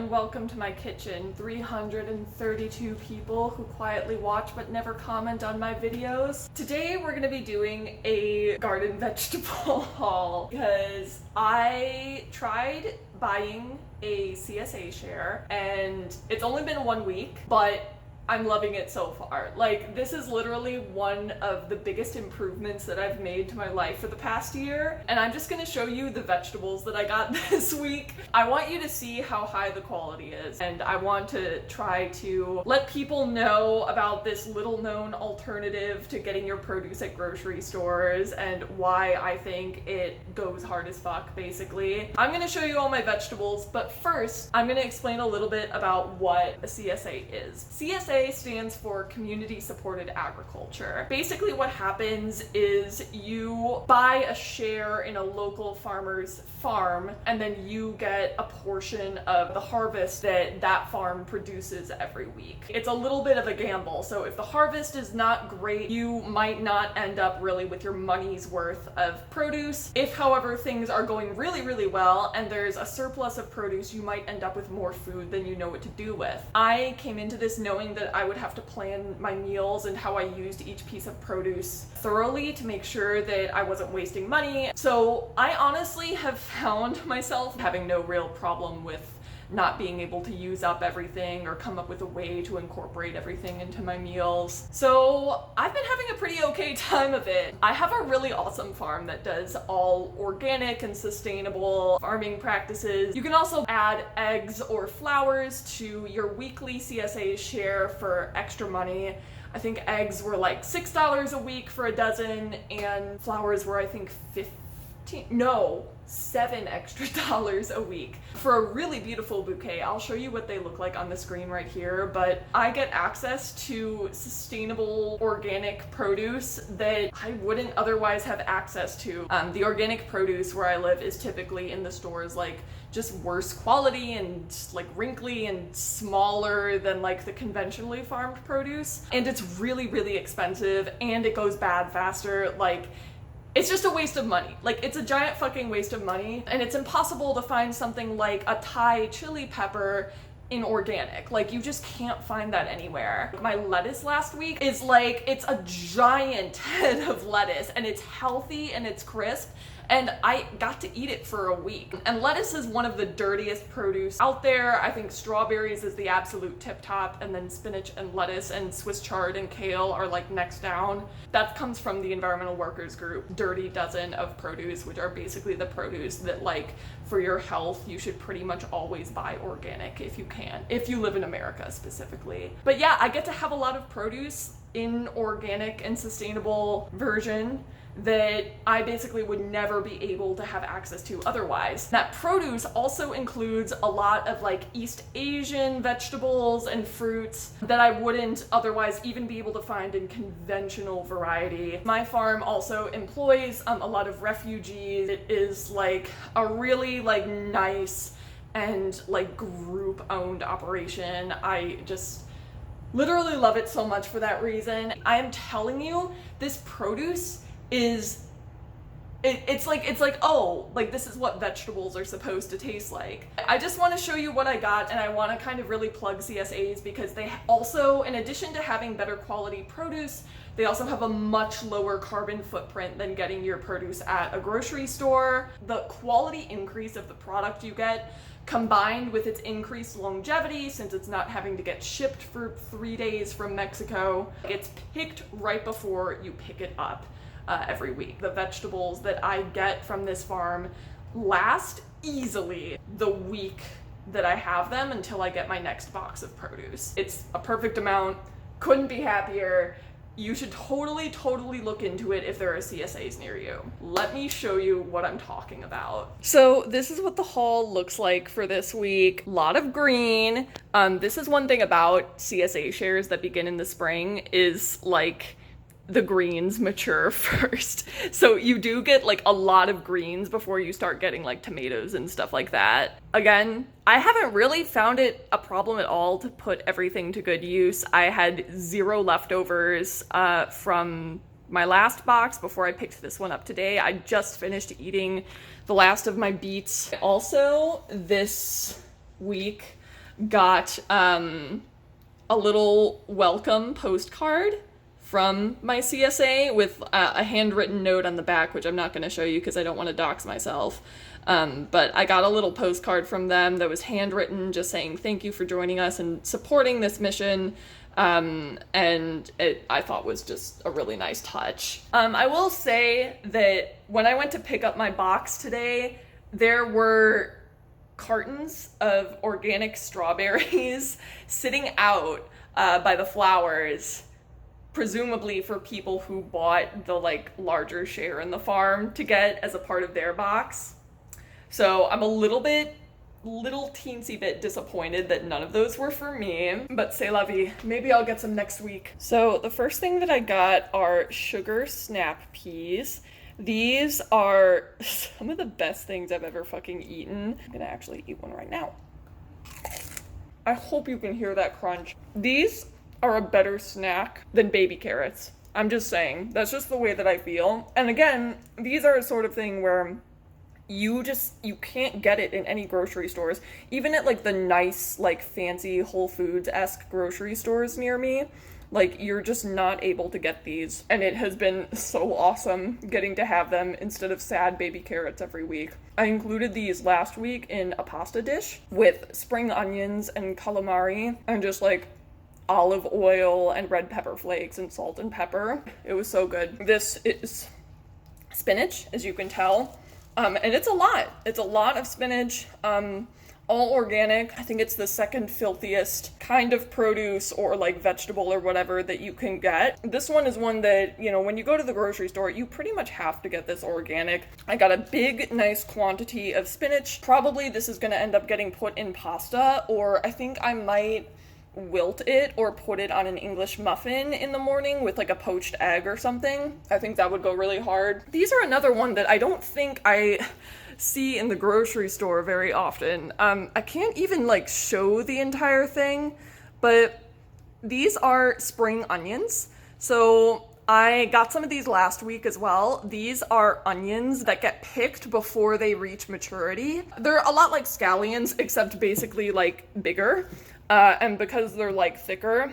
and welcome to my kitchen. 332 people who quietly watch but never comment on my videos. Today we're gonna be doing a garden vegetable haul because I tried buying a CSA share and it's only been 1 week, but I'm loving it so far. Like, this is literally one of the biggest improvements that I've made to my life for the past year. And I'm just gonna show you the vegetables that I got this week. I want you to see how high the quality is. And I want to try to let people know about this little known alternative to getting your produce at grocery stores and why I think it goes hard as fuck, basically. I'm gonna show you all my vegetables, but first, I'm gonna explain a little bit about what a CSA is. CSA stands for Community Supported Agriculture. Basically what happens is you buy a share in a local farmer's farm and then you get a portion of the harvest that that farm produces every week. It's a little bit of a gamble, so if the harvest is not great, you might not end up really with your money's worth of produce. If, however, things are going really, really well and there's a surplus of produce, you might end up with more food than you know what to do with. I came into this knowing that I would have to plan my meals and how I used each piece of produce thoroughly to make sure that I wasn't wasting money. So I honestly have found myself having no real problem with not being able to use up everything or come up with a way to incorporate everything into my meals. So I've been having a pretty okay time of it. I have a really awesome farm that does all organic and sustainable farming practices. You can also add eggs or flowers to your weekly CSA share for extra money. I think eggs were like $6 a week for a dozen and flowers were, I think, $7 extra a week for a really beautiful bouquet. I'll show you what they look like on the screen right here, but I get access to sustainable organic produce that I wouldn't otherwise have access to. The organic produce where I live is typically in the stores like just worse quality and like wrinkly and smaller than like the conventionally farmed produce, and it's really, really expensive and it goes bad faster. Like, it's just a waste of money. Like, it's a giant fucking waste of money, and it's impossible to find something like a Thai chili pepper in organic. Like, you just can't find that anywhere. My lettuce last week is like, it's a giant head of lettuce and it's healthy and it's crisp, and I got to eat it for a week. And lettuce is one of the dirtiest produce out there. I think strawberries is the absolute tip top, and then spinach and lettuce and Swiss chard and kale are like next down. That comes from the Environmental Workers Group Dirty Dozen of produce, which are basically the produce that, like, for your health, you should pretty much always buy organic if you can, if you live in America specifically. But yeah, I get to have a lot of produce in organic and sustainable version that I basically would never be able to have access to otherwise. That produce also includes a lot of like East Asian vegetables and fruits that I wouldn't otherwise even be able to find in conventional variety. My farm also employs a lot of refugees. It is like a really like nice and like group owned operation. I just literally love it so much for that reason. I am telling you, this produce is it's like, oh, like this is what vegetables are supposed to taste like. I just want to show you what I got, and I want to kind of really plug CSAs because they also, in addition to having better quality produce, they also have a much lower carbon footprint than getting your produce at a grocery store. The quality increase of the product you get, combined with its increased longevity, since it's not having to get shipped for 3 days from Mexico, it's picked right before you pick it up every week. The vegetables that I get from this farm last easily the week that I have them until I get my next box of produce. It's a perfect amount, couldn't be happier. You should totally look into it if there are CSAs near you. Let me show you what I'm talking about. So this is what the haul looks like for this week. A lot of green. This is one thing about CSA shares that begin in the spring is like the greens mature first. So you do get like a lot of greens before you start getting like tomatoes and stuff like that. Again, I haven't really found it a problem at all to put everything to good use. I had 0 leftovers from my last box before I picked this one up today. I just finished eating the last of my beets. Also, this week got a little welcome postcard from my CSA with a handwritten note on the back, which I'm not going to show you because I don't want to dox myself. But I got a little postcard from them that was handwritten, just saying thank you for joining us and supporting this mission. And it, I thought, was just a really nice touch. I will say that when I went to pick up my box today, there were cartons of organic strawberries sitting out by the flowers, presumably for people who bought the like larger share in the farm to get as a part of their box. So I'm a little teensy bit disappointed that none of those were for me, but c'est la vie. Maybe I'll get some next week. So the first thing that I got are sugar snap peas. These are some of the best things I've ever fucking eaten. I'm gonna actually eat one right now. I hope you can hear that crunch. These are a better snack than baby carrots. I'm just saying. That's just the way that I feel. And again, these are a sort of thing where you can't get it in any grocery stores. Even at like the nice, like fancy Whole Foods-esque grocery stores near me. Like, you're just not able to get these. And it has been so awesome getting to have them instead of sad baby carrots every week. I included these last week in a pasta dish with spring onions and calamari and just like olive oil and red pepper flakes and salt and pepper. It was so good. This is spinach, as you can tell. And it's a lot. It's a lot of spinach. All organic. I think it's the second filthiest kind of produce or like vegetable or whatever that you can get. This one is one that, you know, when you go to the grocery store, you pretty much have to get this organic. I got a big, nice quantity of spinach. Probably this is going to end up getting put in pasta, or I think I might wilt it or put it on an English muffin in the morning with like a poached egg or something. I think that would go really hard. These are another one that I don't think I see in the grocery store very often. I can't even like show the entire thing, but these are spring onions. So I got some of these last week as well. These are onions that get picked before they reach maturity. They're a lot like scallions, except basically like bigger. And because they're like thicker,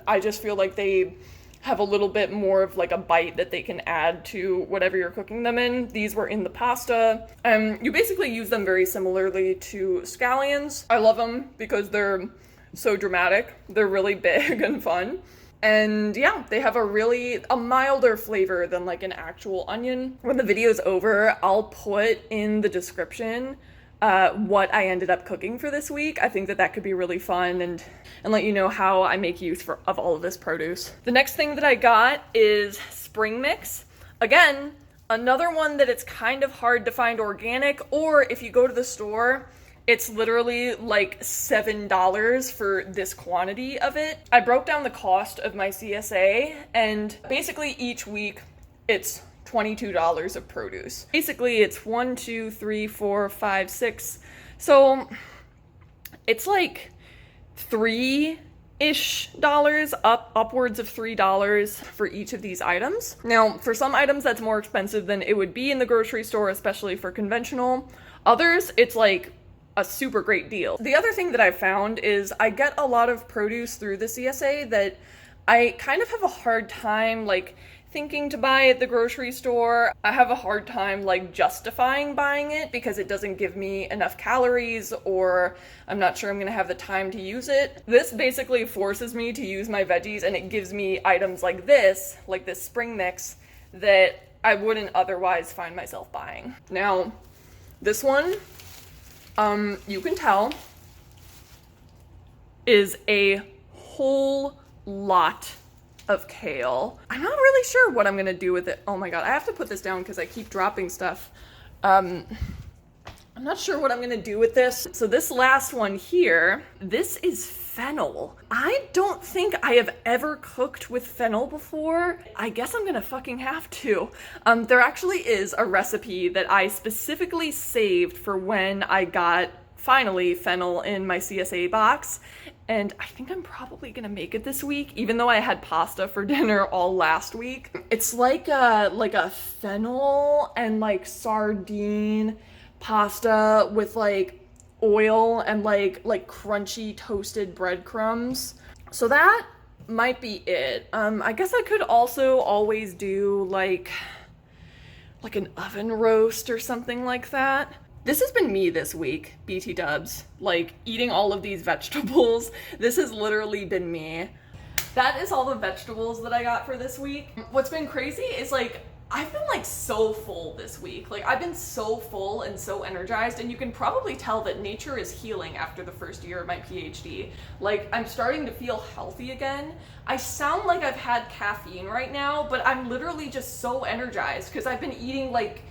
I just feel like they have a little bit more of like a bite that they can add to whatever you're cooking them in. These were in the pasta. You basically use them very similarly to scallions. I love them because they're so dramatic. They're really big and fun. And yeah, they have a milder flavor than like an actual onion. When the video's over, I'll put in the description what I ended up cooking for this week. I think that could be really fun and let you know how I make use of all of this produce. The next thing that I got is spring mix. Again, another one that it's kind of hard to find organic, or if you go to the store, it's literally like $7 for this quantity of it. I broke down the cost of my CSA, and basically each week it's $22 of produce. Basically, it's 1, 2, 3, 4, 5, 6. So it's like $3-ish, upwards of $3 for each of these items. Now, for some items, that's more expensive than it would be in the grocery store, especially for conventional. Others, it's like a super great deal. The other thing that I found is I get a lot of produce through the CSA that I kind of have a hard time like thinking to buy at the grocery store. I have a hard time like justifying buying it because it doesn't give me enough calories, or I'm not sure I'm gonna have the time to use it. This basically forces me to use my veggies, and it gives me items like this spring mix that I wouldn't otherwise find myself buying. Now, this one, you can tell, is a whole lot of kale. I'm not really sure what I'm gonna do with it. Oh my god, I have to put this down because I keep dropping stuff. I'm not sure what I'm gonna do with this. So this last one here, this is fennel. I don't think I have ever cooked with fennel before. I guess I'm gonna fucking have to. There actually is a recipe that I specifically saved for when I got, finally, fennel in my CSA box. And I think I'm probably gonna make it this week, even though I had pasta for dinner all last week. It's like a fennel and like sardine pasta with like oil and like crunchy toasted breadcrumbs. So that might be it. I guess I could also always do like an oven roast or something like that. This has been me this week, BT dubs. Like, eating all of these vegetables. This has literally been me. That is all the vegetables that I got for this week. What's been crazy is like, I've been like so full this week. Like, I've been so full and so energized, and you can probably tell that nature is healing after the first year of my PhD. Like, I'm starting to feel healthy again. I sound like I've had caffeine right now, but I'm literally just so energized because I've been eating like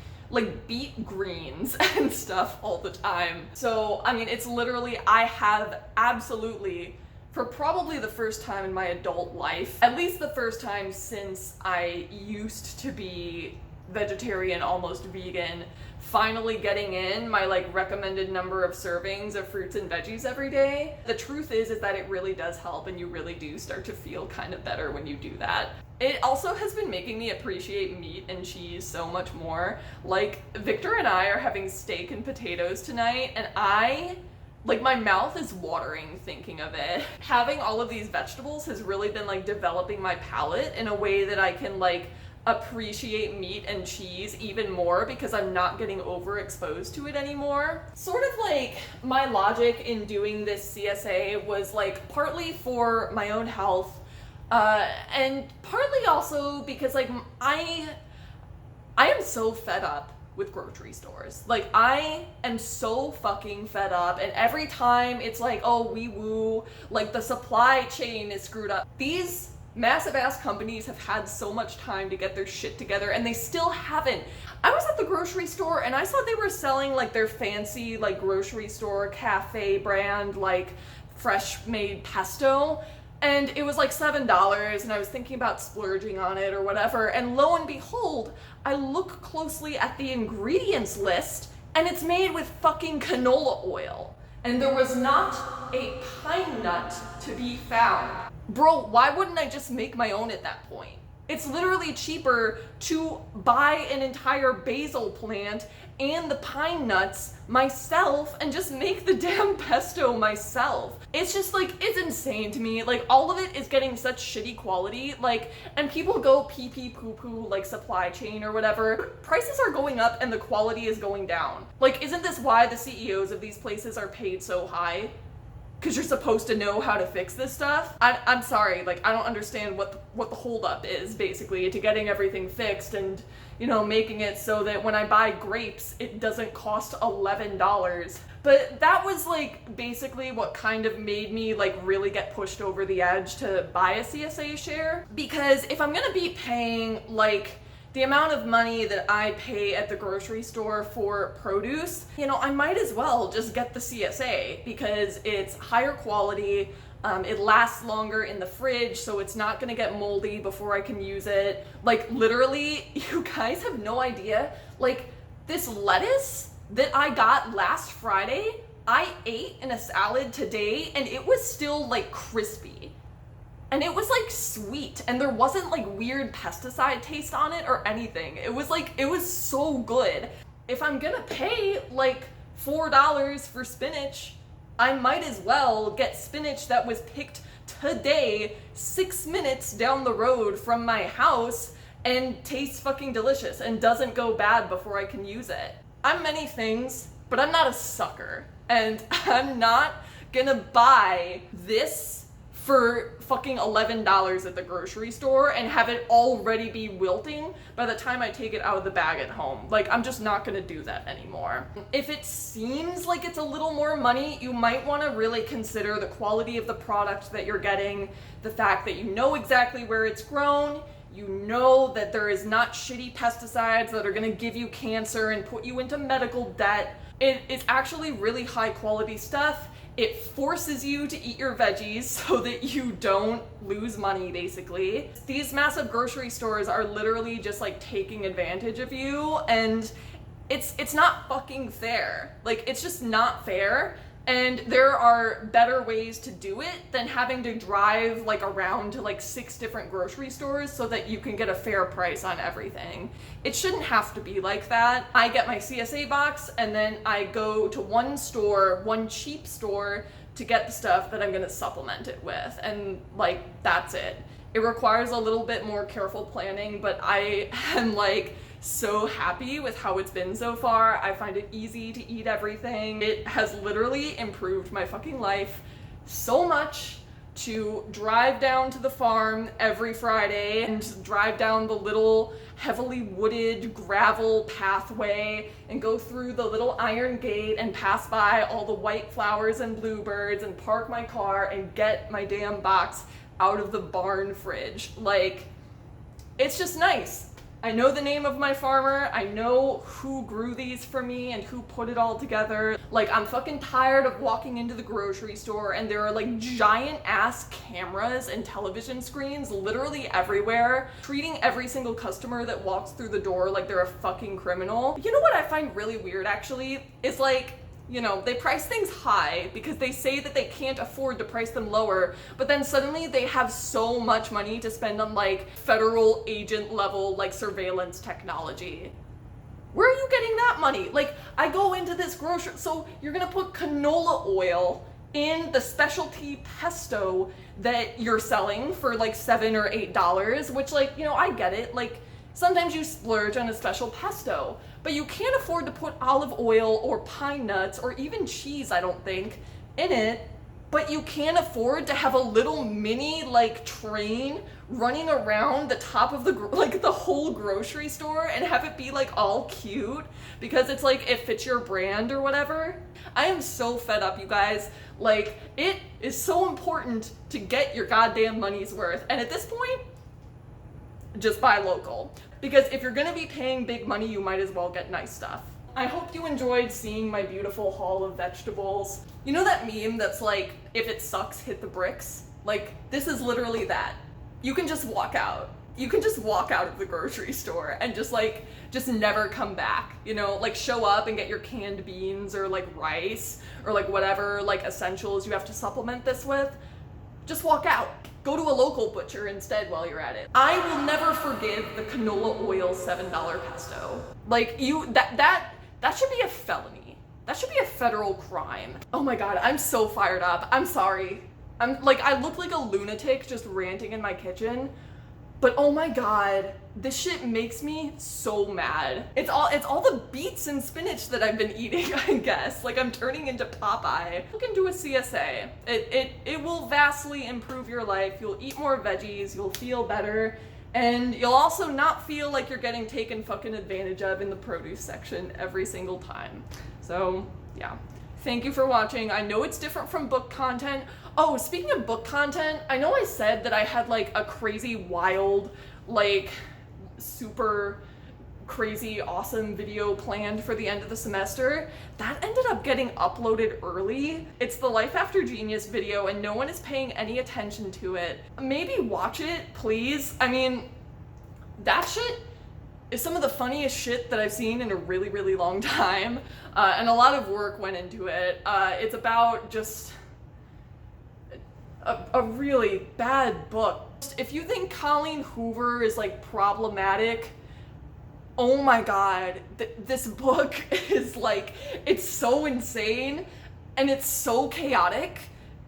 beet greens and stuff all the time. So, I mean, it's literally, I have absolutely, for probably the first time in my adult life, at least the first time since I used to be vegetarian, almost vegan, finally getting in my like recommended number of servings of fruits and veggies every day. The truth is that it really does help, and you really do start to feel kind of better when you do that. It also has been making me appreciate meat and cheese so much more. Like, Victor and I are having steak and potatoes tonight, and my mouth is watering thinking of it. Having all of these vegetables has really been like developing my palate in a way that I can like appreciate meat and cheese even more because I'm not getting overexposed to it anymore. Sort of like my logic in doing this CSA was like partly for my own health, and partly also because like I am so fed up with grocery stores. Like, I am so fucking fed up, and every time it's like, oh, wee woo, like the supply chain is screwed up. These massive ass companies have had so much time to get their shit together, and they still haven't. I was at the grocery store and I saw they were selling like their fancy like grocery store cafe brand like fresh made pesto, and it was like $7, and I was thinking about splurging on it or whatever, and lo and behold, I look closely at the ingredients list and it's made with fucking canola oil, and there was not a pine nut to be found. Bro, why wouldn't I just make my own at that point? It's literally cheaper to buy an entire basil plant and the pine nuts myself and just make the damn pesto myself. It's just like, it's insane to me. Like, all of it is getting such shitty quality, like, and people go pee pee poo poo like supply chain or whatever. Prices are going up and the quality is going down. Like, isn't this why the CEOs of these places are paid so high? Because you're supposed to know how to fix this stuff. I'm sorry, like, I don't understand what the holdup is, basically, to getting everything fixed and, you know, making it so that when I buy grapes, it doesn't cost $11. But that was, like, basically what kind of made me, like, really get pushed over the edge to buy a CSA share. Because if I'm gonna be paying, like, the amount of money that I pay at the grocery store for produce, you know, I might as well just get the CSA because it's higher quality, it lasts longer in the fridge, so it's not gonna get moldy before I can use it. Like, literally, you guys have no idea, like, this lettuce that I got last Friday, I ate in a salad today, and it was still, like, crispy. And it was like sweet, and there wasn't like weird pesticide taste on it or anything. It was like, it was so good. If I'm gonna pay like $4 for spinach, I might as well get spinach that was picked today, 6 minutes down the road from my house, and tastes fucking delicious and doesn't go bad before I can use it. I'm many things, but I'm not a sucker. And I'm not gonna buy this for fucking $11 at the grocery store and have it already be wilting by the time I take it out of the bag at home. Like, I'm just not gonna do that anymore. If it seems like it's a little more money, you might wanna really consider the quality of the product that you're getting, the fact that you know exactly where it's grown, you know that there is not shitty pesticides that are gonna give you cancer and put you into medical debt. It's actually really high quality stuff. It forces you to eat your veggies so that you don't lose money, basically. These massive grocery stores are literally just like taking advantage of you, and it's not fucking fair. Like, it's just not fair. And there are better ways to do it than having to drive like around to like 6 different grocery stores so that you can get a fair price on everything. It shouldn't have to be like that. I get my CSA box and then I go to one store, one cheap store, to get the stuff that I'm gonna supplement it with. And like, that's it. It requires a little bit more careful planning, but I am like so happy with how it's been so far. I find it easy to eat everything. It has literally improved my fucking life so much to drive down to the farm every Friday and drive down the little heavily wooded gravel pathway and go through the little iron gate and pass by all the white flowers and bluebirds and park my car and get my damn box out of the barn fridge. Like, it's just nice. I know the name of my farmer, I know who grew these for me and who put it all together. Like, I'm fucking tired of walking into the grocery store and there are like giant ass cameras and television screens literally everywhere, treating every single customer that walks through the door like they're a fucking criminal. You know what I find really weird actually? Is like, you know, they price things high because they say that they can't afford to price them lower, but then suddenly they have so much money to spend on like federal agent level like surveillance technology. Where are you getting that money? Like, I go into this grocery, so you're gonna put canola oil in the specialty pesto that you're selling for like $7 or $8, which, like, you know, I get it. Like, sometimes you splurge on a special pesto, but you can't afford to put olive oil or pine nuts or even cheese, I don't think, in it. But you can't afford to have a little mini like train running around the top of the whole grocery store and have it be like all cute because it's like it fits your brand or whatever. I am so fed up, you guys. Like, it is so important to get your goddamn money's worth. And at this point, just buy local. Because if you're gonna be paying big money, you might as well get nice stuff. I hope you enjoyed seeing my beautiful haul of vegetables. You know that meme that's like, if it sucks, hit the bricks? Like, this is literally that. You can just walk out. You can just walk out of the grocery store and just never come back, you know? Like, show up and get your canned beans or like rice or like whatever like essentials you have to supplement this with. Just walk out. Go to a local butcher instead while you're at it. I will never forgive the canola oil $7 pesto. Like, that should be a felony. That should be a federal crime. Oh my god, I'm so fired up. I'm sorry. I look like a lunatic just ranting in my kitchen, but oh my god, this shit makes me so mad. It's all the beets and spinach that I've been eating, I guess. Like, I'm turning into Popeye. Look into a CSA. It will vastly improve your life. You'll eat more veggies, you'll feel better, and you'll also not feel like you're getting taken fucking advantage of in the produce section every single time. So, yeah. Thank you for watching. I know it's different from book content. Oh, speaking of book content, I know I said that I had like a crazy wild, like super crazy awesome video planned for the end of the semester. That ended up getting uploaded early. It's the Life After Genius video and no one is paying any attention to it. Maybe watch it, please. I mean, that shit is some of the funniest shit that I've seen in a really, really long time. And a lot of work went into it. It's about just a really bad book. If you think Colleen Hoover is like problematic, oh my god, this book is like, it's so insane and it's so chaotic,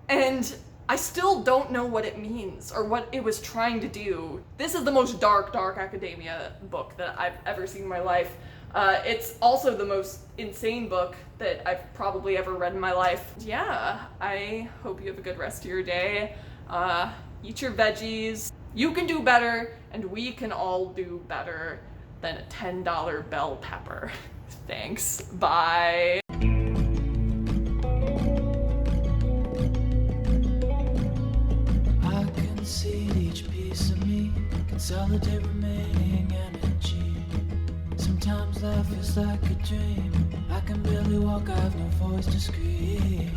and I still don't know what it means or what it was trying to do. This is the most dark academia book that I've ever seen in my life. It's also the most insane book that I've probably ever read in my life. Yeah, I hope you have a good rest of your day. Eat your veggies. You can do better, and we can all do better than a $10 bell pepper. Thanks, bye. I can see each piece of me consolidate remaining energy. Sometimes life is like a dream. I can barely walk, I have no voice to scream.